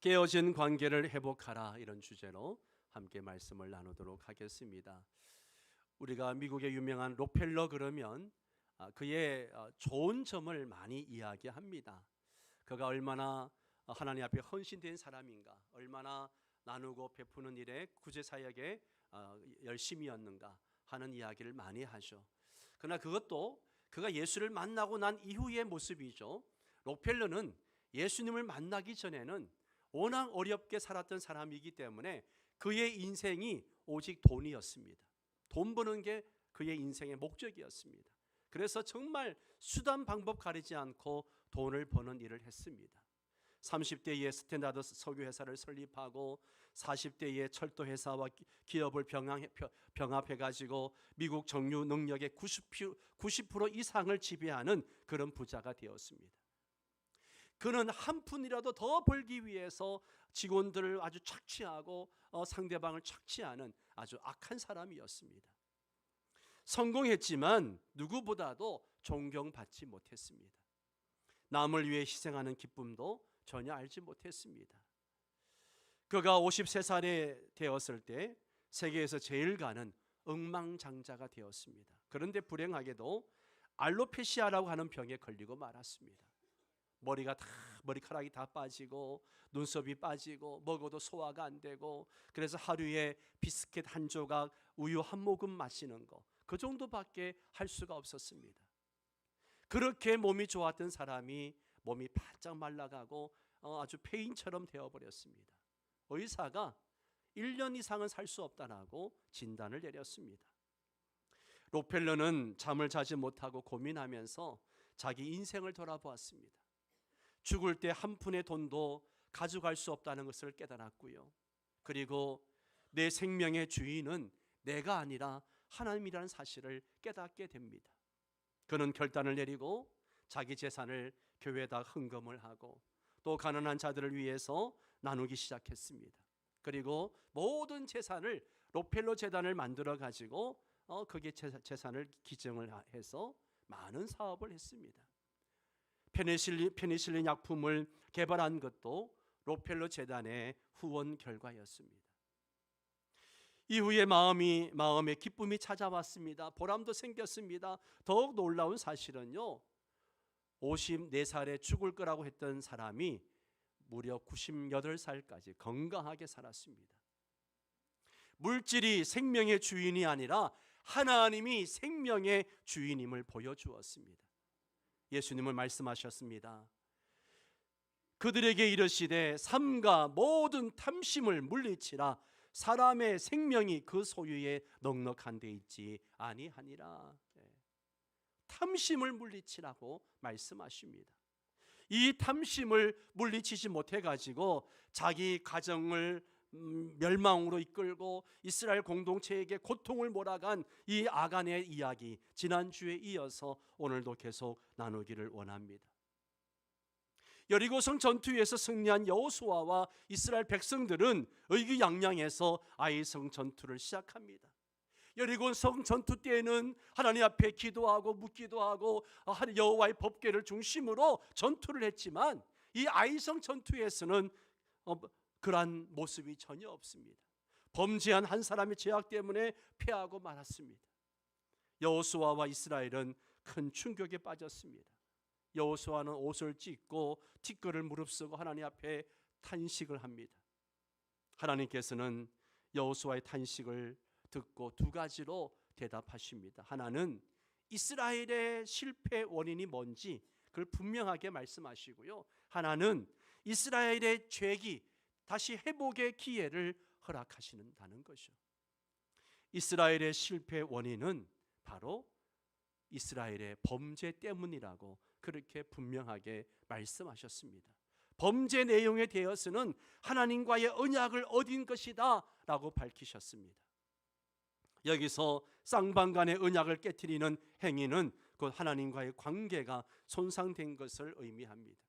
깨어진 관계를 회복하라, 이런 주제로 함께 말씀을 나누도록 하겠습니다. 우리가 미국의 유명한 록펠러 그러면 그의 좋은 점을 많이 이야기합니다. 그가 얼마나 하나님 앞에 헌신된 사람인가, 얼마나 나누고 베푸는 일에 구제사역에 열심이었는가 하는 이야기를 많이 하죠. 그러나 그것도 그가 예수를 만나고 난 이후의 모습이죠. 록펠러는 예수님을 만나기 전에는 워낙 어렵게 살았던 사람이기 때문에 그의 인생이 오직 돈이었습니다. 돈 버는 게 그의 인생의 목적이었습니다. 그래서 정말 수단 방법 가리지 않고 돈을 버는 일을 했습니다. 30대에 스탠다드 석유회사를 설립하고 40대에 철도회사와 기업을 병합해가지고 미국 정유 능력의 90% 이상을 지배하는 그런 부자가 되었습니다. 그는 한 푼이라도 더 벌기 위해서 직원들을 아주 착취하고 상대방을 착취하는 아주 악한 사람이었습니다. 성공했지만 누구보다도 존경받지 못했습니다. 남을 위해 희생하는 기쁨도 전혀 알지 못했습니다. 그가 53살에 되었을 때 세계에서 제일 가는 억만장자가 되었습니다. 그런데 불행하게도 알로페시아라고 하는 병에 걸리고 말았습니다. 머리카락이 다 빠지고 눈썹이 빠지고 먹어도 소화가 안 되고, 그래서 하루에 비스켓 한 조각, 우유 한 모금 마시는 거, 그 정도밖에 할 수가 없었습니다. 그렇게 몸이 좋았던 사람이 몸이 바짝 말라가고 아주 폐인처럼 되어버렸습니다. 의사가 1년 이상은 살 수 없다라고 진단을 내렸습니다. 록펠러는 잠을 자지 못하고 고민하면서 자기 인생을 돌아보았습니다. 죽을 때 한 푼의 돈도 가져갈 수 없다는 것을 깨달았고요. 그리고 내 생명의 주인은 내가 아니라 하나님이라는 사실을 깨닫게 됩니다. 그는 결단을 내리고 자기 재산을 교회에다 헌금을 하고 또 가난한 자들을 위해서 나누기 시작했습니다. 그리고 모든 재산을 록펠러 재단을 만들어 가지고 거기에 재산을 기증을 해서 많은 사업을 했습니다. 페니실린 약품을 개발한 것도 록펠러 재단의 후원 결과였습니다. 이후에 마음에 기쁨이 찾아왔습니다. 보람도 생겼습니다. 더욱 놀라운 사실은요, 54살에 죽을 거라고 했던 사람이 무려 98살까지 건강하게 살았습니다. 물질이 생명의 주인이 아니라 하나님이 생명의 주인임을 보여주었습니다. 예수님은 말씀하셨습니다. 그들에게 이르시되 삼가 모든 탐심을 물리치라. 사람의 생명이 그 소유에 넉넉한 데 있지 아니하니라. 탐심을 물리치라고 말씀하십니다. 이 탐심을 물리치지 못해 가지고 자기 가정을 멸망으로 이끌고 이스라엘 공동체에게 고통을 몰아간 이 아간의 이야기, 지난주에 이어서 오늘도 계속 나누기를 원합니다. 여리고성 전투에서 승리한 여호수아와 이스라엘 백성들은 의기양양해서 아이성 전투를 시작합니다. 여리고성 전투 때에는 하나님 앞에 기도하고 묻기도 하고 여호와의 법궤를 중심으로 전투를 했지만 이 아이성 전투에서는 그러한 모습이 전혀 없습니다. 범죄한 한 사람의 죄악 때문에 패하고 말았습니다. 여호수아와 이스라엘은 큰 충격에 빠졌습니다. 여호수아는 옷을 찢고 티끌을 무릅쓰고 하나님 앞에 탄식을 합니다. 하나님께서는 여호수아의 탄식을 듣고 두 가지로 대답하십니다. 하나는 이스라엘의 실패 원인이 뭔지 그걸 분명하게 말씀하시고요, 하나는 이스라엘의 죄기 다시 회복의 기회를 허락하신다는 것이죠. 이스라엘의 실패 원인은 바로 이스라엘의 범죄 때문이라고 그렇게 분명하게 말씀하셨습니다. 범죄 내용에 대해서는 하나님과의 언약을 어긴 것이다 라고 밝히셨습니다. 여기서 쌍방간의 언약을 깨트리는 행위는 곧 하나님과의 관계가 손상된 것을 의미합니다.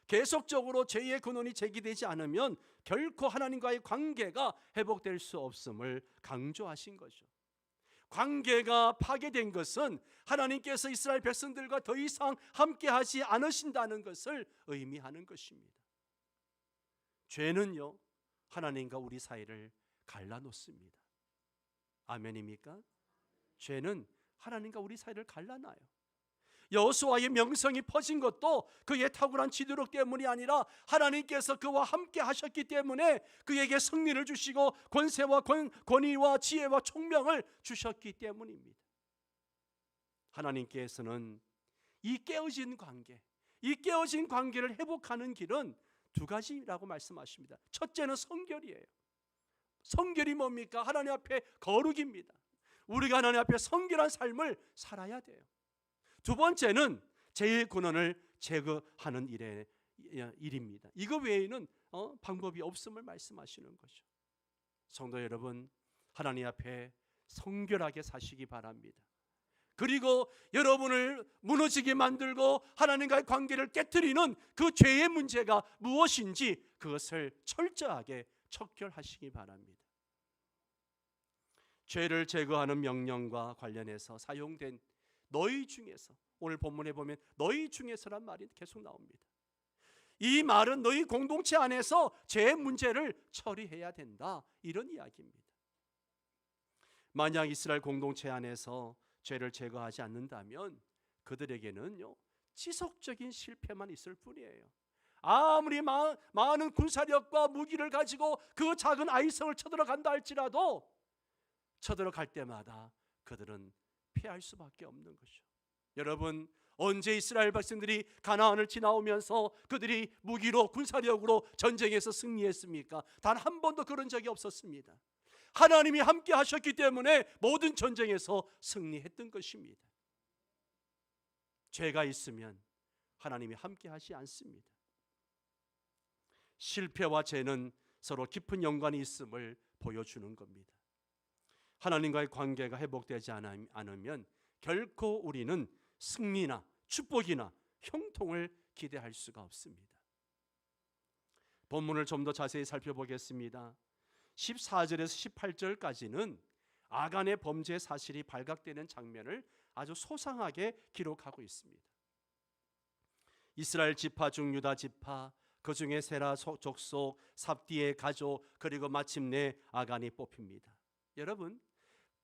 계속적으로 죄의 근원이 제기되지 않으면 결코 하나님과의 관계가 회복될 수 없음을 강조하신 거죠. 관계가 파괴된 것은 하나님께서 이스라엘 백성들과 더 이상 함께하지 않으신다는 것을 의미하는 것입니다. 죄는요, 하나님과 우리 사이를 갈라놓습니다. 아멘입니까? 죄는 하나님과 우리 사이를 갈라놔요. 여호수아의 명성이 퍼진 것도 그의 탁월한 지도력 때문이 아니라 하나님께서 그와 함께 하셨기 때문에 그에게 승리를 주시고 권세와 권위와 지혜와 총명을 주셨기 때문입니다. 하나님께서는 이 깨어진 관계를 회복하는 길은 두 가지라고 말씀하십니다. 첫째는 성결이에요. 성결이 뭡니까? 하나님 앞에 거룩입니다. 우리가 하나님 앞에 성결한 삶을 살아야 돼요. 두 번째는 제1근원을 제거하는 일입니다. 이거 외에는 방법이 없음을 말씀하시는 거죠. 성도 여러분, 하나님 앞에 성결하게 사시기 바랍니다. 그리고 여러분을 무너지게 만들고 하나님과의 관계를 깨트리는 그 죄의 문제가 무엇인지 그것을 철저하게 척결하시기 바랍니다. 죄를 제거하는 명령과 관련해서 사용된 너희 중에서, 오늘 본문에 보면 너희 중에서란 말이 계속 나옵니다. 이 말은 너희 공동체 안에서 죄 문제를 처리해야 된다, 이런 이야기입니다. 만약 이스라엘 공동체 안에서 죄를 제거하지 않는다면 그들에게는요, 지속적인 실패만 있을 뿐이에요. 아무리 많은 군사력과 무기를 가지고 그 작은 아이성을 쳐들어간다 할지라도 쳐들어갈 때마다 그들은 피할 수밖에 없는 것이죠. 여러분, 언제 이스라엘 백성들이 가나안을 지나오면서 그들이 무기로 군사력으로 전쟁에서 승리했습니까? 단 한 번도 그런 적이 없었습니다. 하나님이 함께 하셨기 때문에 모든 전쟁에서 승리했던 것입니다. 죄가 있으면 하나님이 함께 하지 않습니다. 실패와 죄는 서로 깊은 연관이 있음을 보여주는 겁니다. 하나님과의 관계가 회복되지 않으면 결코 우리는 승리나 축복이나 형통을 기대할 수가 없습니다. 본문을 좀 더 자세히 살펴보겠습니다. 14절에서 18절까지는 아간의 범죄 사실이 발각되는 장면을 아주 소상하게 기록하고 있습니다. 이스라엘 지파 중 유다 지파, 그 중에 세라 족속, 삽디의 가족, 그리고 마침내 아간이 뽑힙니다. 여러분,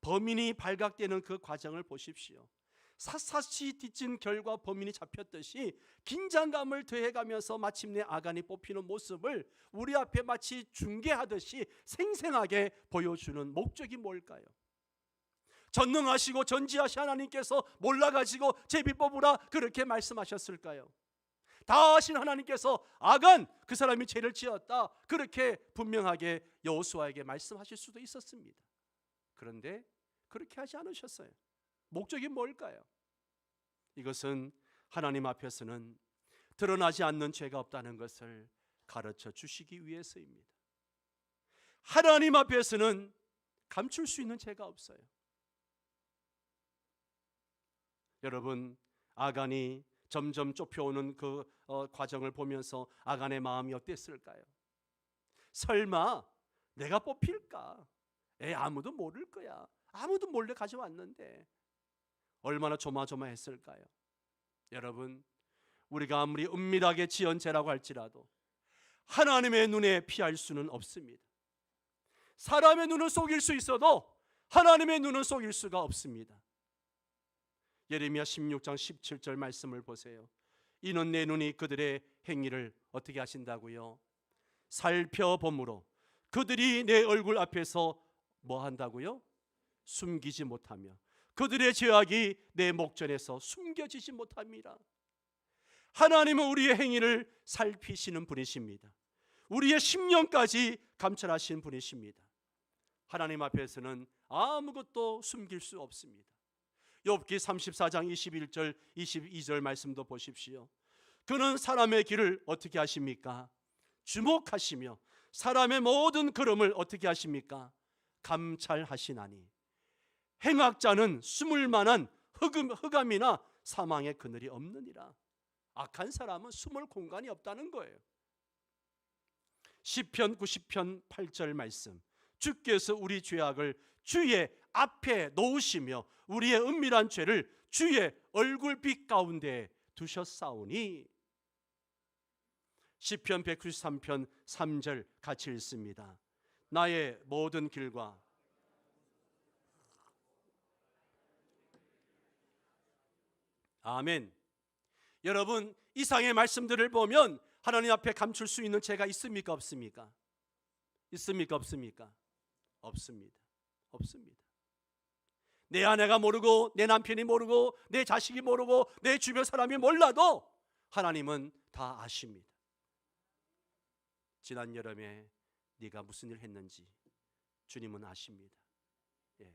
범인이 발각되는 그 과정을 보십시오. 샅샅이 뒤진 결과 범인이 잡혔듯이 긴장감을 더해가면서 마침내 아간이 뽑히는 모습을 우리 앞에 마치 중계하듯이 생생하게 보여주는 목적이 뭘까요? 전능하시고 전지하신 하나님께서 몰라가지고 제비 뽑으라 그렇게 말씀하셨을까요? 다 아신 하나님께서 아간, 그 사람이 죄를 지었다, 그렇게 분명하게 여호수아에게 말씀하실 수도 있었습니다. 그런데 그렇게 하지 않으셨어요. 목적이 뭘까요? 이것은 하나님 앞에서는 드러나지 않는 죄가 없다는 것을 가르쳐 주시기 위해서입니다. 하나님 앞에서는 감출 수 있는 죄가 없어요. 여러분, 아간이 점점 좁혀오는 그 과정을 보면서 아간의 마음이 어땠을까요? 설마 내가 뽑힐까? 아무도 모를 거야. 아무도 몰래 가져왔는데. 얼마나 조마조마했을까요? 여러분, 우리가 아무리 은밀하게 지은 죄라고 할지라도 하나님의 눈에 피할 수는 없습니다. 사람의 눈은 속일 수 있어도 하나님의 눈은 속일 수가 없습니다. 예레미야 16장 17절 말씀을 보세요. 이는 내 눈이 그들의 행위를 어떻게 하신다고요? 살펴보므로 그들이 내 얼굴 앞에서 뭐 한다고요? 숨기지 못하며 그들의 죄악이 내 목전에서 숨겨지지 못합니다. 하나님은 우리의 행위를 살피시는 분이십니다. 우리의 심령까지 감찰하시는 분이십니다. 하나님 앞에서는 아무것도 숨길 수 없습니다. 욥기 34장 21절 22절 말씀도 보십시오. 그는 사람의 길을 어떻게 하십니까? 주목하시며 사람의 모든 걸음을 어떻게 하십니까? 감찰하시나니 행악자는 숨을 만한 흑암이나 사망의 그늘이 없느니라. 악한 사람은 숨을 공간이 없다는 거예요. 시편 90편 8절 말씀, 주께서 우리 죄악을 주의 앞에 놓으시며 우리의 은밀한 죄를 주의 얼굴빛 가운데 두셨사오니. 시편 193편 3절 같이 읽습니다. 나의 모든 길과 아멘. 여러분, 이상의 말씀들을 보면 하나님 앞에 감출 수 있는 죄가 있습니까 없습니까? 있습니까 없습니까? 없습니다. 없습니다. 내 아내가 모르고 내 남편이 모르고 내 자식이 모르고 내 주변 사람이 몰라도 하나님은 다 아십니다. 지난 여름에 네가 무슨 일 했는지 주님은 아십니다. 예.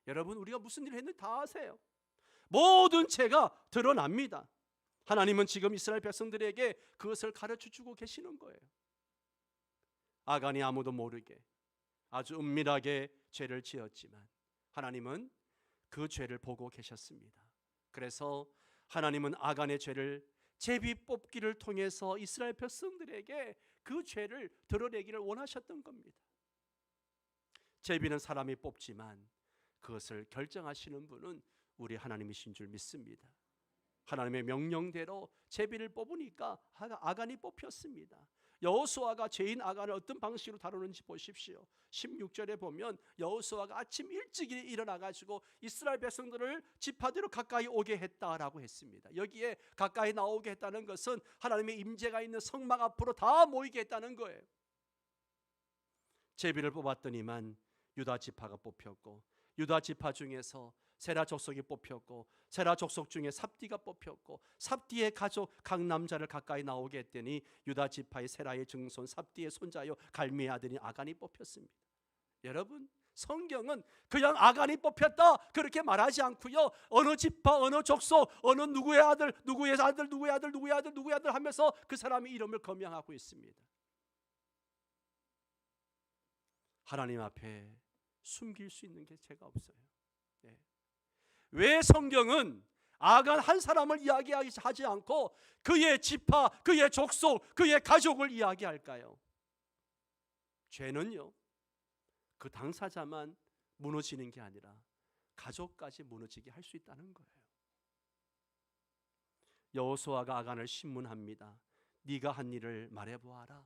여러분, 우리가 무슨 일 했는지 다 아세요. 모든 죄가 드러납니다. 하나님은 지금 이스라엘 백성들에게 그것을 가르쳐주고 계시는 거예요. 아간이 아무도 모르게 아주 은밀하게 죄를 지었지만 하나님은 그 죄를 보고 계셨습니다. 그래서 하나님은 아간의 죄를 제비 뽑기를 통해서 이스라엘 백성들에게 그 죄를 드러내기를 원하셨던 겁니다. 제비는 사람이 뽑지만 그것을 결정하시는 분은 우리 하나님이신 줄 믿습니다. 하나님의 명령대로 제비를 뽑으니까 아간이 뽑혔습니다. 여호수아가 죄인 아간을 어떤 방식으로 다루는지 보십시오. 16절에 보면 여호수아가 아침 일찍 일어나가지고 이스라엘 백성들을 지파대로 가까이 오게 했다라고 했습니다. 여기에 가까이 나오게 했다는 것은 하나님의 임재가 있는 성막 앞으로 다 모이게 했다는 거예요. 제비를 뽑았더니만 유다 지파가 뽑혔고, 유다 지파 중에서 세라 족속이 뽑혔고, 세라 족속 중에 삽디가 뽑혔고, 삽디의 가족 각 남자를 가까이 나오게 했더니 유다 지파의 세라의 증손 삽디의 손자요 갈미의 아들인 아간이 뽑혔습니다. 여러분, 성경은 그냥 아간이 뽑혔다 그렇게 말하지 않고요, 어느 지파 어느 족속 어느 누구의 아들 누구의 아들 누구의 아들 누구의 아들 누구의 아들 하면서 그 사람의 이름을 거명하고 있습니다. 하나님 앞에 숨길 수 있는 게 죄가 없어요. 네. 왜 성경은 아간 한 사람을 이야기하지 않고 그의 지파, 그의 족속, 그의 가족을 이야기할까요? 죄는요, 그 당사자만 무너지는 게 아니라 가족까지 무너지게 할 수 있다는 거예요. 여호수아가 아간을 신문합니다. 네가 한 일을 말해보아라.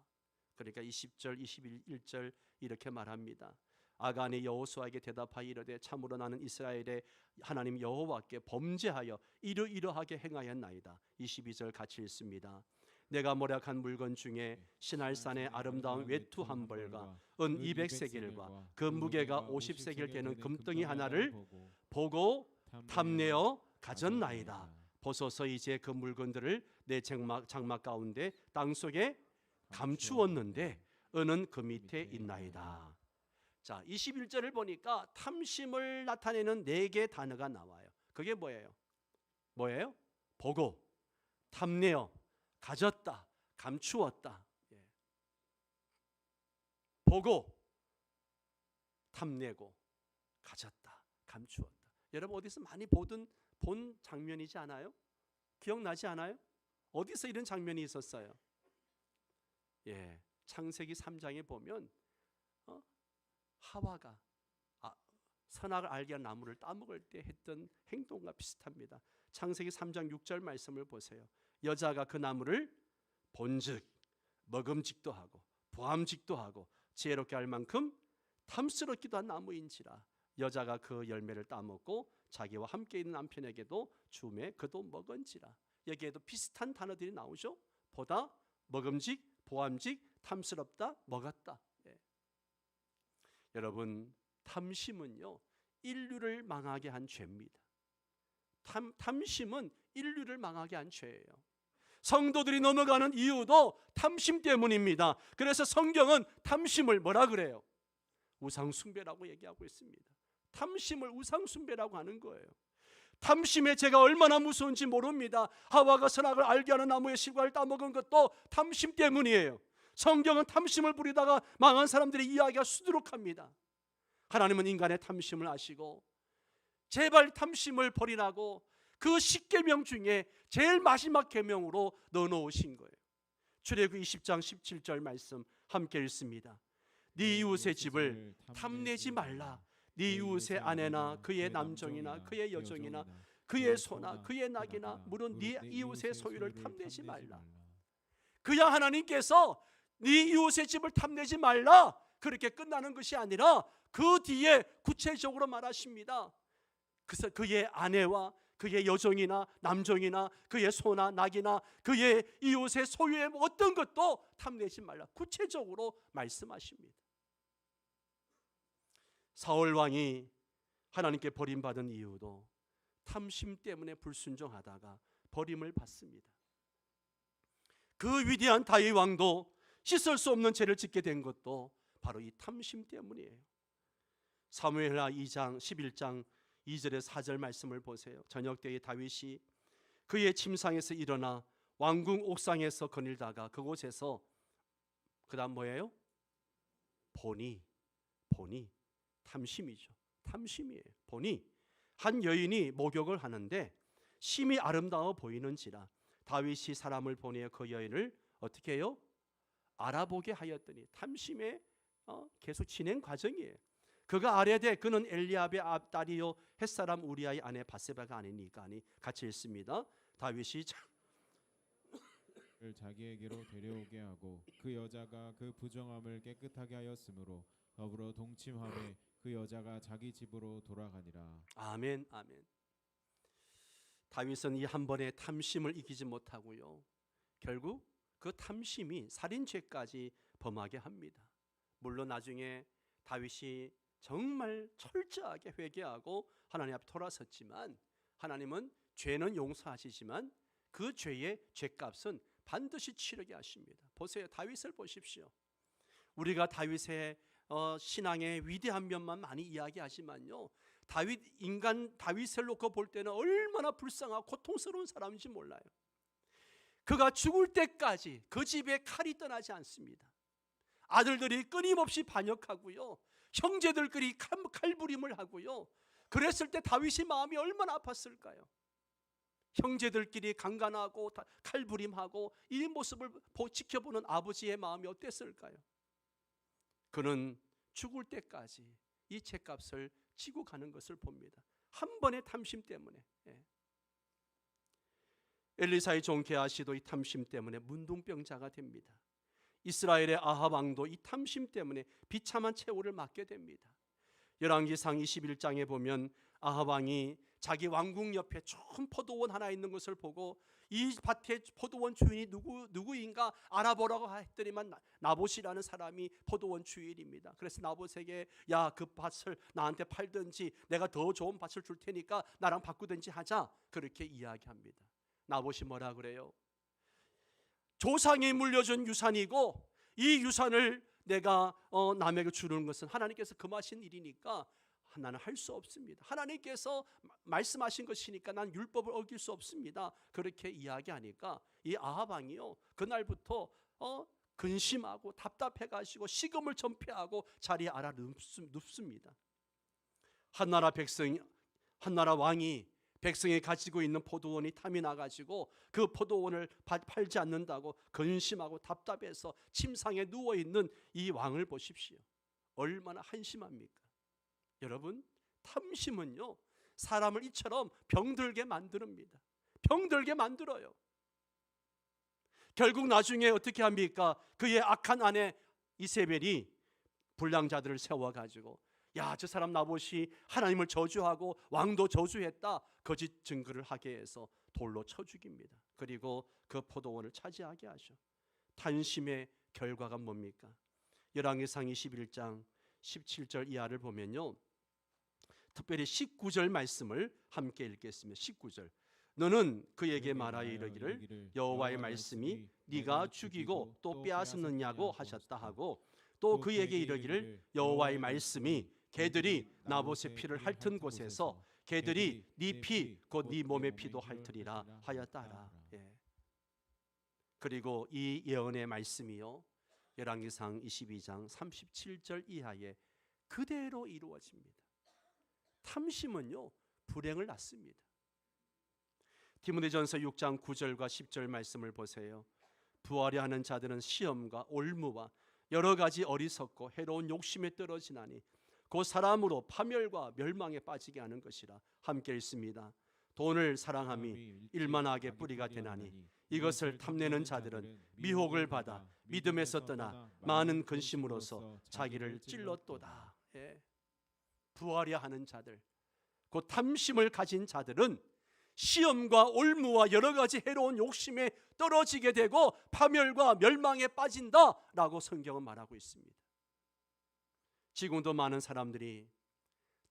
그러니까 20절 21절 이렇게 말합니다. 아간이 여호수아에게 대답하여 이르되 참으로 나는 이스라엘의 하나님 여호와께 범죄하여 이러이러하게 행하였나이다. 22절 같이 읽습니다. 내가 모략한 물건 중에 시날산의 아름다운 외투 한 벌과 은 200세겔과 그 무게가 50세겔 되는 금덩이 하나를 보고 탐내어 가졌나이다. 보소서 이제 그 물건들을 내 장막 가운데 땅속에 감추었는데 은은 그 밑에 있나이다. 자, 21절을 보니까 탐심을 나타내는 4개의 단어가 나와요. 그게 뭐예요? 뭐예요? 보고, 탐내어, 가졌다, 감추었다. 예. 보고, 탐내고, 가졌다, 감추었다. 여러분 어디서 많이 본 장면이지 않아요? 기억나지 않아요? 어디서 이런 장면이 있었어요? 예, 창세기 3장에 보면 하와가 선악을 알게 한 나무를 따먹을 때 했던 행동과 비슷합니다. 창세기 3장 6절 말씀을 보세요. 여자가 그 나무를 본즉 먹음직도 하고 보암직도 하고 지혜롭게 할 만큼 탐스럽기도 한 나무인지라 여자가 그 열매를 따먹고 자기와 함께 있는 남편에게도 주매 그도 먹은지라. 여기에도 비슷한 단어들이 나오죠. 보다, 먹음직, 보암직, 탐스럽다, 먹었다. 예. 여러분, 탐심은요 인류를 망하게 한 죄입니다. 탐심은 인류를 망하게 한 죄예요. 성도들이 넘어가는 이유도 탐심 때문입니다. 그래서 성경은 탐심을 뭐라 그래요? 우상숭배라고 얘기하고 있습니다. 탐심을 우상숭배라고 하는 거예요. 탐심의 죄가 얼마나 무서운지 모릅니다. 하와가 선악을 알게 하는 나무의 실과를 따먹은 것도 탐심 때문이에요. 성경은 탐심을 부리다가 망한 사람들의 이야기가 수두룩합니다. 하나님은 인간의 탐심을 아시고 제발 탐심을 버리라고 그 10계명 중에 제일 마지막 계명으로 넣어놓으신 거예요. 출애굽기 20장 17절 말씀 함께 읽습니다. 네 이웃의 집을 탐내지 말라. 네 이웃의 아내나 그의 남종이나 그의 여종이나 그의 소나 그의 낙이나 물은 네 이웃의 소유를 탐내지 말라. 그야 하나님께서 네 이웃의 집을 탐내지 말라 그렇게 끝나는 것이 아니라 그 뒤에 구체적으로 말하십니다. 그래서 그의 아내와 그의 여종이나 남종이나 그의 소나 낙이나 그의 이웃의 소유의 어떤 것도 탐내지 말라 구체적으로 말씀하십니다. 사울 왕이 하나님께 버림받은 이유도 탐심 때문에 불순종하다가 버림을 받습니다. 그 위대한 다윗 왕도 씻을 수 없는 죄를 짓게 된 것도 바로 이 탐심 때문이에요. 사무엘하 2장 11장 2절에 4절 말씀을 보세요. 저녁 때에 다윗이 그의 침상에서 일어나 왕궁 옥상에서 거닐다가 그곳에서 그 다음 뭐예요? 보니 탐심이죠. 탐심이에요. 보니 한 여인이 목욕을 하는데 심히 아름다워 보이는지라 다윗이 사람을 보내어 그 여인을 어떻게 해요? 알아보게 하였더니 탐심의 계속 진행 과정이에요. 그가 아뢰되 그는 엘리압의 딸이요 햇사람 우리아의 아내 바세바가 아니니까 같이 읽습니다. 다윗이 자기에게로 데려오게 하고 그 여자가 그 부정함을 깨끗하게 하였으므로 더불어 동침함에 그 여자가 자기 집으로 돌아가니라. 아멘. 아멘. 다윗은 이 한 번의 탐심을 이기지 못하고요, 결국 그 탐심이 살인죄까지 범하게 합니다. 물론 나중에 다윗이 정말 철저하게 회개하고 하나님 앞에 돌아섰지만 하나님은 죄는 용서하시지만 그 죄의 죄값은 반드시 치르게 하십니다. 보세요. 다윗을 보십시오. 우리가 다윗의 신앙의 위대한 면만 많이 이야기하지만요, 다윗을 놓고 볼 때는 얼마나 불쌍하고 고통스러운 사람인지 몰라요. 그가 죽을 때까지 그 집에 칼이 떠나지 않습니다. 아들들이 끊임없이 반역하고요, 형제들끼리 칼부림을 하고요. 그랬을 때 다윗의 마음이 얼마나 아팠을까요? 형제들끼리 강간하고 칼부림하고 이 모습을 지켜보는 아버지의 마음이 어땠을까요? 그는 죽을 때까지 이 죄값을 지고 가는 것을 봅니다. 한 번의 탐심 때문에. 엘리사의 종 게하시도 이 탐심 때문에 문둥병자가 됩니다. 이스라엘의 아합 왕도 이 탐심 때문에 비참한 최후를 맞게 됩니다. 열왕기상 21장에 보면 아합 왕이 자기 왕궁 옆에 좋은 포도원 하나 있는 것을 보고 이 밭의 포도원 주인이 누구인가 알아보라고 했더니만 나봇이라는 사람이 포도원 주인입니다. 그래서 나봇에게 야, 그 밭을 나한테 팔든지 내가 더 좋은 밭을 줄 테니까 나랑 바꾸든지 하자, 그렇게 이야기합니다. 나봇이 뭐라 그래요? 조상이 물려준 유산이고 이 유산을 내가 남에게 주는 것은 하나님께서 금하신 일이니까 나는 할 수 없습니다. 하나님께서 말씀하신 것이니까 난 율법을 어길 수 없습니다. 그렇게 이야기하니까 이 아합 왕이요, 그날부터 근심하고 답답해가지고 식음을 전폐하고 자리에 알아 눕습니다. 한나라 왕이 백성이 가지고 있는 포도원이 탐이 나가지고 그 포도원을 팔지 않는다고 근심하고 답답해서 침상에 누워있는 이 왕을 보십시오. 얼마나 한심합니까? 여러분, 탐심은요 사람을 이처럼 병들게 만듭니다. 병들게 만들어요. 결국 나중에 어떻게 합니까? 그의 악한 아내 이세벨이 불량자들을 세워가지고 야, 저 사람 나봇이 하나님을 저주하고 왕도 저주했다, 거짓 증거를 하게 해서 돌로 쳐 죽입니다. 그리고 그 포도원을 차지하게 하죠. 탐심의 결과가 뭡니까? 열왕기상 21장 17절 이하를 보면요, 특별히 19절 말씀을 함께 읽겠습니다. 19절. 너는 그에게 말하여 이르기를 여호와의 말씀이 네가 죽이고 또 빼앗았느냐고 하셨다 하고, 또 그에게 이르기를 여호와의 말씀이 개들이 나봇의 피를 핥은 곳에서 개들이 네 피 곧 네 몸의 피도 핥으리라 하였다라. 그리고 이 예언의 말씀이요 열왕기상 22장 37절 이하에 그대로 이루어집니다. 탐심은요 불행을 낳습니다. 디모데전서 6장 9절과 10절 말씀을 보세요. 부하려 하는 자들은 시험과 올무와 여러 가지 어리석고 해로운 욕심에 떨어지나니 그 사람으로 파멸과 멸망에 빠지게 하는 것이라. 함께 읽습니다. 돈을 사랑함이 일만하게 뿌리가 되나니 이것을 탐내는 자들은 미혹을 받아 믿음에서 떠나 많은 근심으로서 자기를 찔렀도다. 예. 부하려 하는 자들, 곧 탐심을 가진 자들은 시험과 올무와 여러 가지 해로운 욕심에 떨어지게 되고 파멸과 멸망에 빠진다라고 성경은 말하고 있습니다. 지금도 많은 사람들이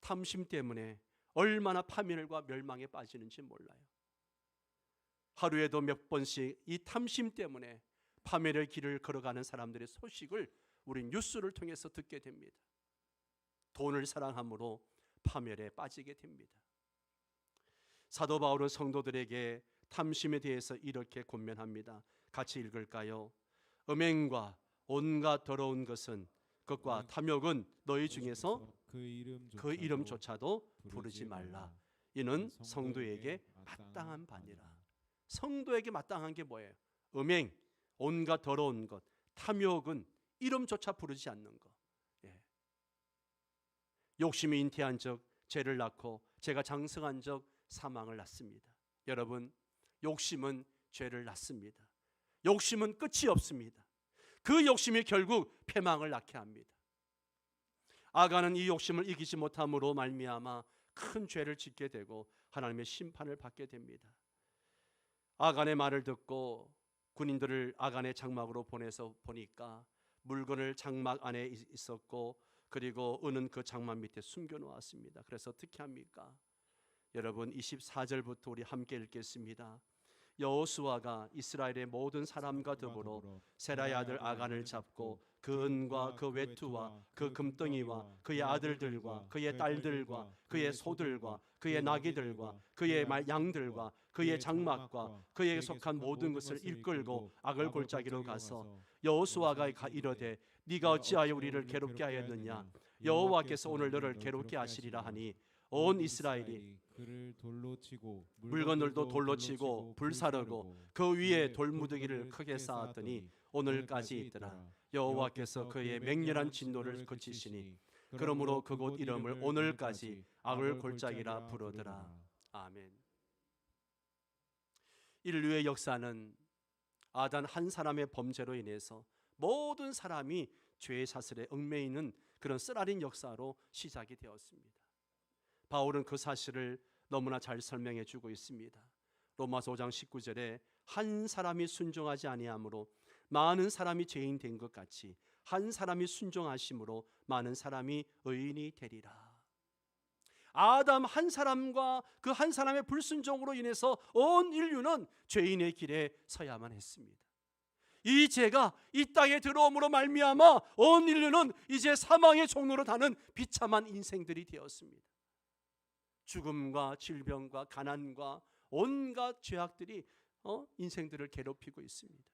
탐심 때문에 얼마나 파멸과 멸망에 빠지는지 몰라요. 하루에도 몇 번씩 이 탐심 때문에 파멸의 길을 걸어가는 사람들의 소식을 우리 뉴스를 통해서 듣게 됩니다. 돈을 사랑함으로 파멸에 빠지게 됩니다. 사도 바울은 성도들에게 탐심에 대해서 이렇게 권면합니다. 같이 읽을까요? 음행과 온갖 더러운 것은 그것과 탐욕은 너희 중에서 그 이름조차도 부르지 말라. 이는 성도에게 마땅한 바니라. 성도에게 마땅한 게 뭐예요? 음행, 온갖 더러운 것, 탐욕은 이름조차 부르지 않는 것. 예. 욕심이 잉태한 적 죄를 낳고 죄가 장성한 적 사망을 낳습니다. 여러분, 욕심은 죄를 낳습니다. 욕심은 끝이 없습니다. 그 욕심이 결국 패망을 낳게 합니다. 아간은 이 욕심을 이기지 못함으로 말미암아 큰 죄를 짓게 되고 하나님의 심판을 받게 됩니다. 아간의 말을 듣고 군인들을 아간의 장막으로 보내서 보니까 물건을 장막 안에 있었고 그리고 은은 그 장막 밑에 숨겨 놓았습니다. 그래서 어떻게 합니까? 여러분 24절부터 우리 함께 읽겠습니다. 여호수아가 이스라엘의 모든 사람과 더불어 세라의 아들 아간을 잡고 그 은과 그 외투와 그 금덩이와 그의 아들들과 그의 딸들과 그의 소들과 그의 나귀들과 그의 양들과 그의 장막과 그에게 속한 모든 것을 이끌고 아글 골짜기로 가서 여호수아가 이르되 네가 어찌하여 우리를 괴롭게 하였느냐? 여호와께서 오늘 너를 괴롭게 하시리라 하니 온 이스라엘이 그를 돌로 치고 물건들도 돌로 치고 불사르고 그 위에 돌무더기를 크게 쌓았더니 오늘까지 있더라. 여호와께서 그의 맹렬한 진노를 그치시니 그러므로 그곳 이름을 오늘까지 아글 골짜기라 부르더라. 아멘. 인류의 역사는 아단 한 사람의 범죄로 인해서 모든 사람이 죄의 사슬에 얽매이는 그런 쓰라린 역사로 시작이 되었습니다. 바울은 그 사실을 너무나 잘 설명해 주고 있습니다. 로마서 5장 19절에 한 사람이 순종하지 아니함으로 많은 사람이 죄인 된 것 같이 한 사람이 순종하심으로 많은 사람이 의인이 되리라. 아담 한 사람과 그 한 사람의 불순종으로 인해서 온 인류는 죄인의 길에 서야만 했습니다. 이 죄가 이 땅에 들어옴으로 말미암아 온 인류는 이제 사망의 종로로 가는 비참한 인생들이 되었습니다. 죽음과 질병과 가난과 온갖 죄악들이 인생들을 괴롭히고 있습니다.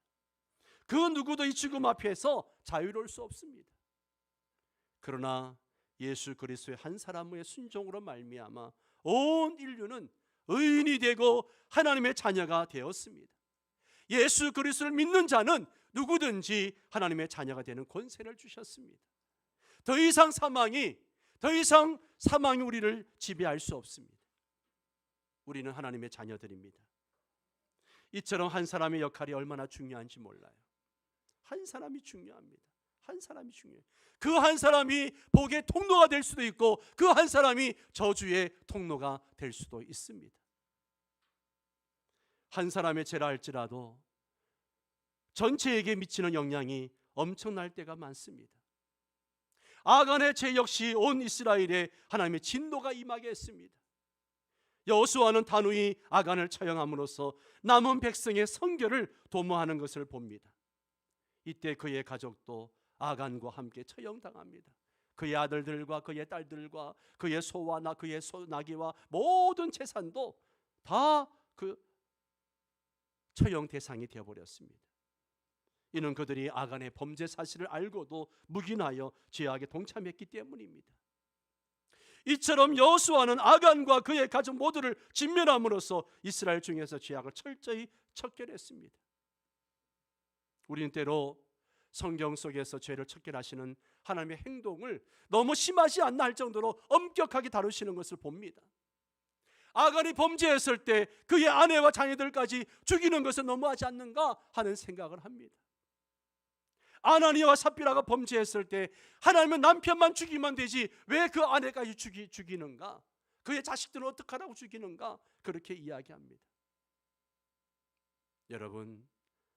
그 누구도 이 죽음 앞에서 자유로울 수 없습니다. 그러나 예수 그리스도의 한 사람의 순종으로 말미암아 온 인류는 의인이 되고 하나님의 자녀가 되었습니다. 예수 그리스도를 믿는 자는 누구든지 하나님의 자녀가 되는 권세를 주셨습니다. 더 이상 사망이 우리를 지배할 수 없습니다. 우리는 하나님의 자녀들입니다. 이처럼 한 사람의 역할이 얼마나 중요한지 몰라요. 한 사람이 중요합니다. 한 사람이 중요해요. 그 한 사람이 복의 통로가 될 수도 있고 그 한 사람이 저주의 통로가 될 수도 있습니다. 한 사람의 죄라 할지라도 전체에게 미치는 영향이 엄청날 때가 많습니다. 아간의 죄 역시 온 이스라엘에 하나님의 진노가 임하게 했습니다. 여호수아는 단호히 아간을 처형함으로써 남은 백성의 성결을 도모하는 것을 봅니다. 이때 그의 가족도 아간과 함께 처형당합니다. 그의 아들들과 그의 딸들과 그의 소와 그의 나귀와 모든 재산도 다 그 처형 대상이 되어버렸습니다. 이는 그들이 아간의 범죄 사실을 알고도 묵인하여 죄악에 동참했기 때문입니다. 이처럼 여호수아는 아간과 그의 가족 모두를 진멸함으로써 이스라엘 중에서 죄악을 철저히 척결했습니다. 우리는 때로 성경 속에서 죄를 척결하시는 하나님의 행동을 너무 심하지 않나 할 정도로 엄격하게 다루시는 것을 봅니다. 아간이 범죄했을 때 그의 아내와 자녀들까지 죽이는 것은 너무하지 않는가 하는 생각을 합니다. 아나니아와 삽비라가 범죄했을 때 하나님은 남편만 죽이면 되지 왜 그 아내까지 죽이는가? 그의 자식들은 어떻게 하라고 죽이는가? 그렇게 이야기합니다. 여러분,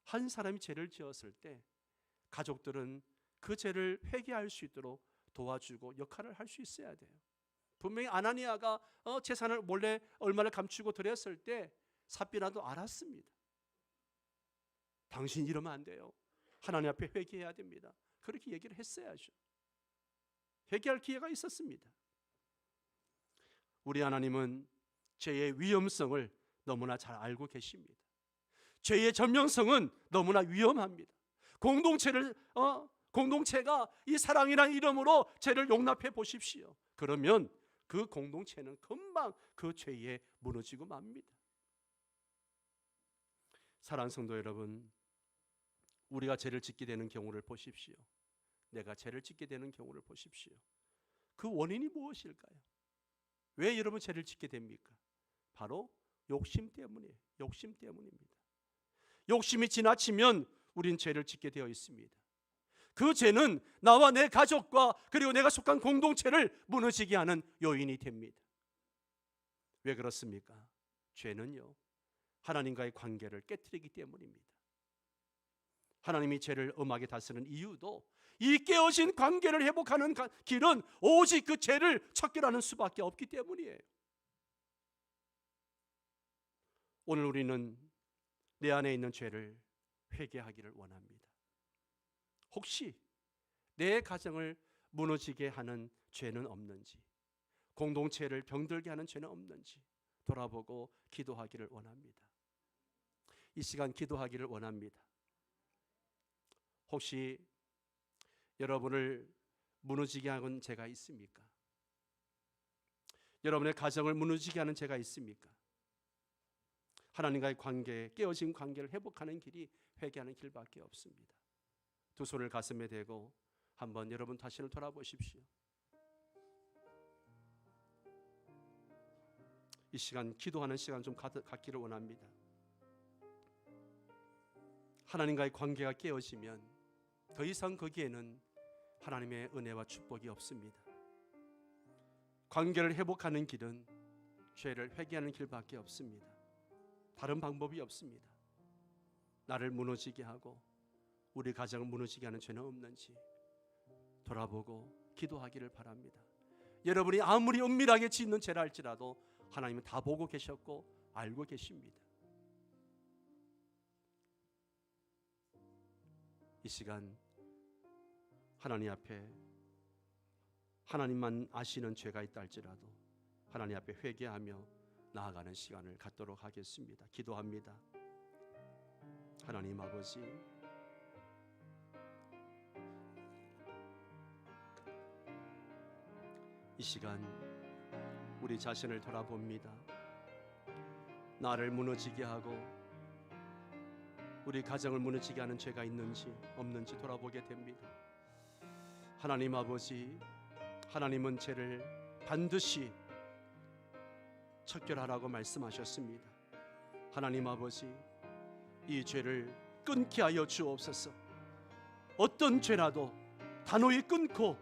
한 사람이 죄를 지었을 때 가족들은 그 죄를 회개할 수 있도록 도와주고 역할을 할 수 있어야 돼요. 분명히 아나니아가 재산을 몰래 얼마를 감추고 드렸을 때 삽비라도 알았습니다. 당신 이러면 안 돼요. 하나님 앞에 회개해야 됩니다. 그렇게 얘기를 했어야죠. 회개할 기회가 있었습니다. 우리 하나님은 죄의 위험성을 너무나 잘 알고 계십니다. 죄의 전명성은 너무나 위험합니다. 공동체가 이 사랑이라는 이름으로 죄를 용납해 보십시오. 그러면 그 공동체는 금방 그 죄에 무너지고 맙니다. 사랑하는 성도 여러분, 우리가 죄를 짓게 되는 경우를 보십시오. 내가 죄를 짓게 되는 경우를 보십시오. 그 원인이 무엇일까요? 왜 여러분 죄를 짓게 됩니까? 바로 욕심 때문이에요. 욕심 때문입니다. 욕심이 지나치면 우린 죄를 짓게 되어 있습니다. 그 죄는 나와 내 가족과 그리고 내가 속한 공동체를 무너지게 하는 요인이 됩니다. 왜 그렇습니까? 죄는요, 하나님과의 관계를 깨트리기 때문입니다. 하나님이 죄를 엄하게 다스리는 이유도 이 깨어진 관계를 회복하는 길은 오직 그 죄를 척결하는 수밖에 없기 때문이에요. 오늘 우리는 내 안에 있는 죄를 회개하기를 원합니다. 혹시 내 가정을 무너지게 하는 죄는 없는지, 공동체를 병들게 하는 죄는 없는지 돌아보고 기도하기를 원합니다. 이 시간 기도하기를 원합니다. 혹시 여러분을 무너지게 하는 죄가 있습니까? 여러분의 가정을 무너지게 하는 죄가 있습니까? 하나님과의 관계, 깨어진 관계를 회복하는 길이 회개하는 길밖에 없습니다. 두 손을 가슴에 대고 한번 여러분 자신을 돌아보십시오. 이 시간 기도하는 시간 좀 갖기를 원합니다. 하나님과의 관계가 깨어지면 더 이상 거기에는 하나님의 은혜와 축복이 없습니다. 관계를 회복하는 길은 죄를 회개하는 길밖에 없습니다. 다른 방법이 없습니다. 나를 무너지게 하고 우리 가정을 무너지게 하는 죄는 없는지 돌아보고 기도하기를 바랍니다. 여러분이 아무리 은밀하게 짓는 죄라 할지라도 하나님은 다 보고 계셨고 알고 계십니다. 이 시간 하나님 앞에 하나님만 아시는 죄가 있다 할지라도 하나님 앞에 회개하며 나아가는 시간을 갖도록 하겠습니다. 기도합니다. 하나님 아버지, 이 시간 우리 자신을 돌아봅니다. 나를 무너지게 하고 우리 가정을 무너지게 하는 죄가 있는지 없는지 돌아보게 됩니다. 하나님 아버지, 하나님은 죄를 반드시 척결하라고 말씀하셨습니다. 하나님 아버지, 이 죄를 끊게 하여 주옵소서. 어떤 죄라도 단호히 끊고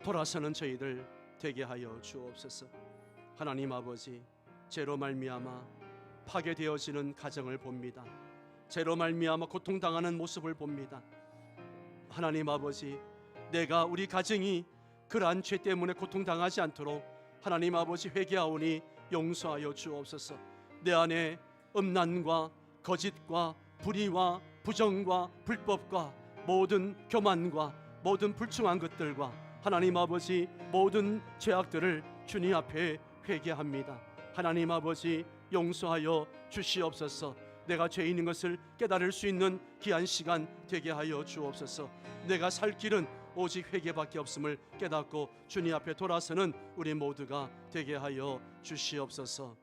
돌아서는 저희들 되게 하여 주옵소서. 하나님 아버지, 죄로 말미암아 파괴되어지는 가정을 봅니다. 죄로 말미암아 고통당하는 모습을 봅니다. 하나님 아버지, 내가 우리 가정이 그러한 죄 때문에 고통당하지 않도록 하나님 아버지 회개하오니 용서하여 주옵소서. 내 안에 음란과 거짓과 불의와 부정과 불법과 모든 교만과 모든 불충한 것들과 하나님 아버지 모든 죄악들을 주님 앞에 회개합니다. 하나님 아버지 용서하여 주시옵소서. 내가 죄인인 것을 깨달을 수 있는 귀한 시간 되게 하여 주옵소서. 내가 살 길은 오직 회개밖에 없음을 깨닫고 주님 앞에 돌아서는 우리 모두가 되게 하여 주시옵소서.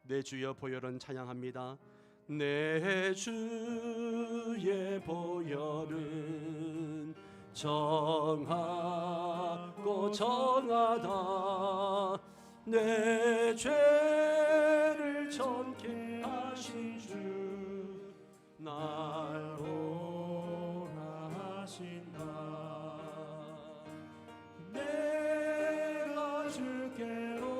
내 주여 보혈은 찬양합니다. 내 주의 보혈은 정하고 정하다. 내 죄를 정케 하신 주 날 오라 하신다. 내가 주께로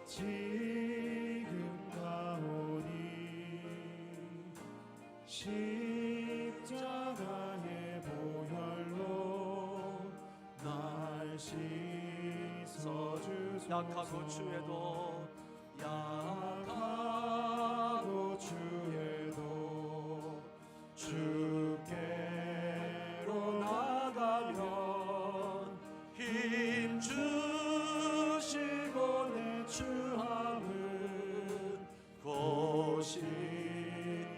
지금 가오니 십자가의 보혈로 날 씻어주소서. 약하고 주에도 약하고 주에도 주께로 나가면 힘 주시고 내 주함을 고시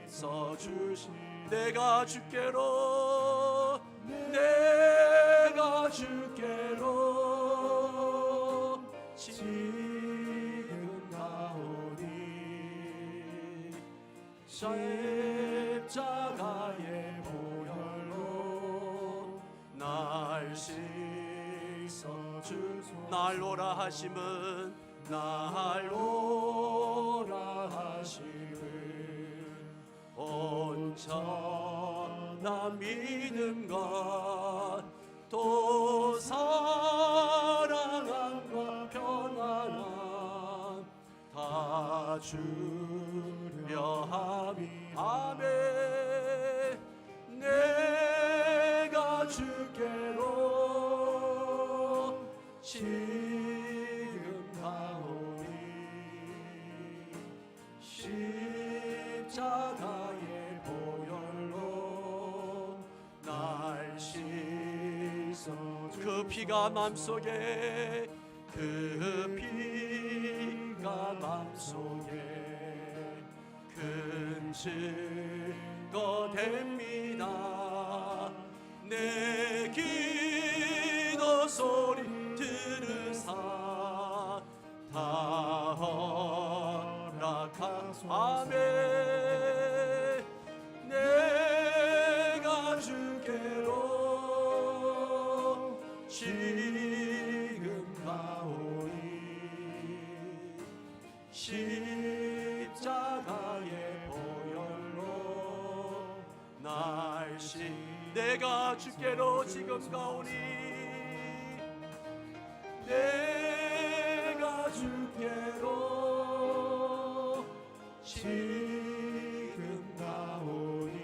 써주시. 내가 주께로 내가 주께로 지금 가오니 십자가의 보혈로 날 씻어주소서. 날 오라 하심은 날 오라 하심은 온전한 믿음과 또 사랑함과 평안함 다 주려 함이. 아멘. 내가 주께로 지금 가오니 십자가의 보혈로 날 씻어. 그 피가 맘속에 그 피가 맘속에 큰 증거 됩니다. 내 기도 소리 들으사 다 허락하소서. 아멘. 내가 주께로 지금 가오니 십자가의 보혈로 날 씻. 내가 주께로 지금 가오니 내가 주께로 지금 가오니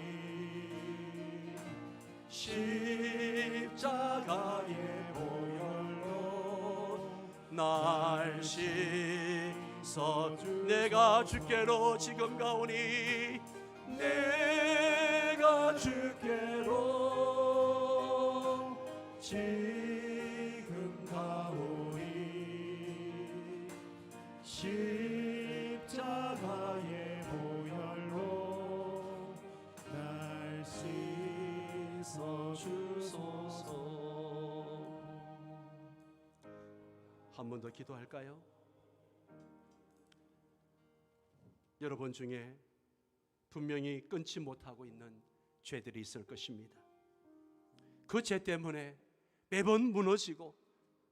십자가의 보혈로 날 씻어. 내가 주께로 지금 가오니 내가 주께로 지금 가오니 십자가의 보혈로 날 씻어 주소서. 한 번 더 기도할까요? 여러분 중에 분명히 끊지 못하고 있는 죄들이 있을 것입니다. 그 죄 때문에 매번 무너지고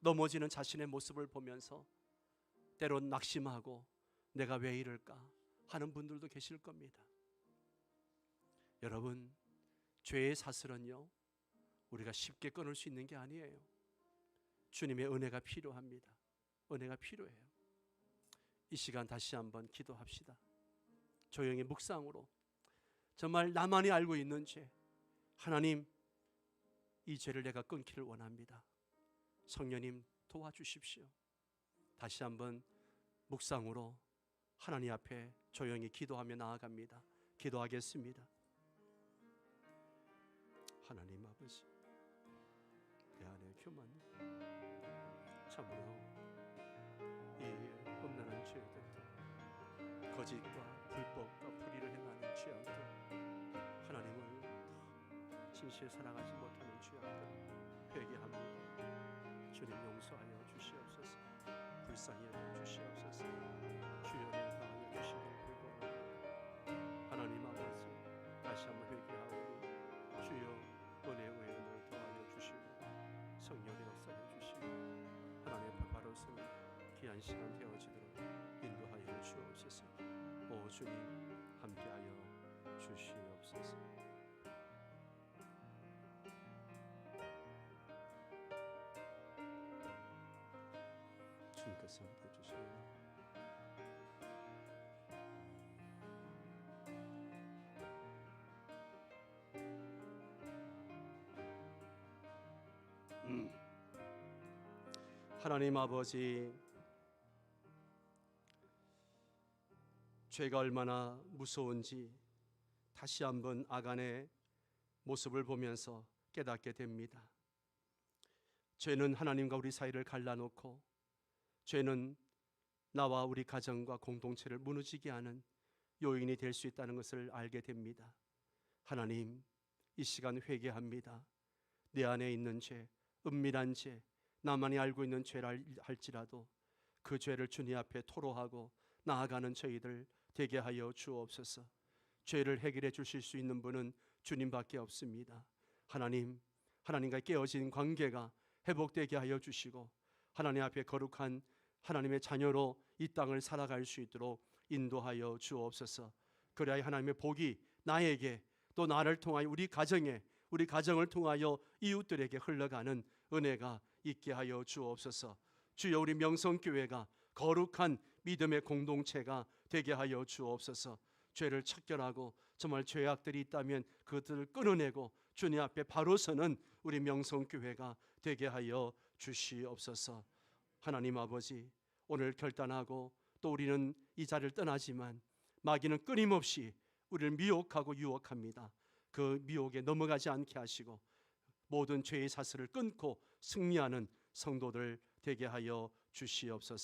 넘어지는 자신의 모습을 보면서 때론 낙심하고 내가 왜 이럴까 하는 분들도 계실 겁니다. 여러분, 죄의 사슬은요, 우리가 쉽게 끊을 수 있는 게 아니에요. 주님의 은혜가 필요합니다. 은혜가 필요해요. 이 시간 다시 한번 기도합시다. 조용히 묵상으로 정말 나만이 알고 있는 죄, 하나님, 이 죄를 내가 끊기를 원합니다. 성령님 도와주십시오. 다시 한번 묵상으로 하나님 앞에 조용히 기도하며 나아갑니다. 기도하겠습니다. 하나님 아버지, 내 안에 교만 참으로 이 험난한 죄들도 거짓과 불법과 불의를 행하는 죄악들, 하나님을 진실에 살아가지 못하는 죄악들 회개합니다. 주님 용서하여 주시옵소서. 불쌍히 여겨 주시옵소서. 주여 용서하여 주시길 빌고옵니다. 하나님 아버지, 다시 한번 회개하오니 주여 은혜의 은혜를 더하여 주시고 성령의 역사해 주시고 하나님 앞에 바로 서 귀한 시간 되어지도록 인도하여 주옵소서. 오 주님, 함께하여 주시옵소서. 주님께서 함께 주시옵소서. 하나님 아버지, 죄가 얼마나 무서운지 다시 한번 아간의 모습을 보면서 깨닫게 됩니다. 죄는 하나님과 우리 사이를 갈라놓고, 죄는 나와 우리 가정과 공동체를 무너지게 하는 요인이 될 수 있다는 것을 알게 됩니다. 하나님, 이 시간 회개합니다. 내 안에 있는 죄, 은밀한 죄, 나만이 알고 있는 죄라 할지라도 그 죄를 주님 앞에 토로하고 나아가는 저희들 되게 하여 주옵소서. 죄를 해결해 주실 수 있는 분은 주님밖에 없습니다. 하나님, 하나님과 깨어진 관계가 회복되게 하여 주시고, 하나님 앞에 거룩한 하나님의 자녀로 이 땅을 살아갈 수 있도록 인도하여 주옵소서. 그래야 하나님의 복이 나에게, 또 나를 통하여 우리 가정에, 우리 가정을 통하여 이웃들에게 흘러가는 은혜가 있게 하여 주옵소서. 주여, 우리 명성교회가 거룩한 믿음의 공동체가 되게 하여 주옵소서. 죄를 척결하고 정말 죄악들이 있다면 그것들을 끊어내고 주님 앞에 바로 서는 우리 명성교회가 되게 하여 주시옵소서. 하나님 아버지, 오늘 결단하고 또 우리는 이 자리를 떠나지만 마귀는 끊임없이 우리를 미혹하고 유혹합니다. 그 미혹에 넘어가지 않게 하시고 모든 죄의 사슬을 끊고 승리하는 성도들 되게 하여 주시옵소서.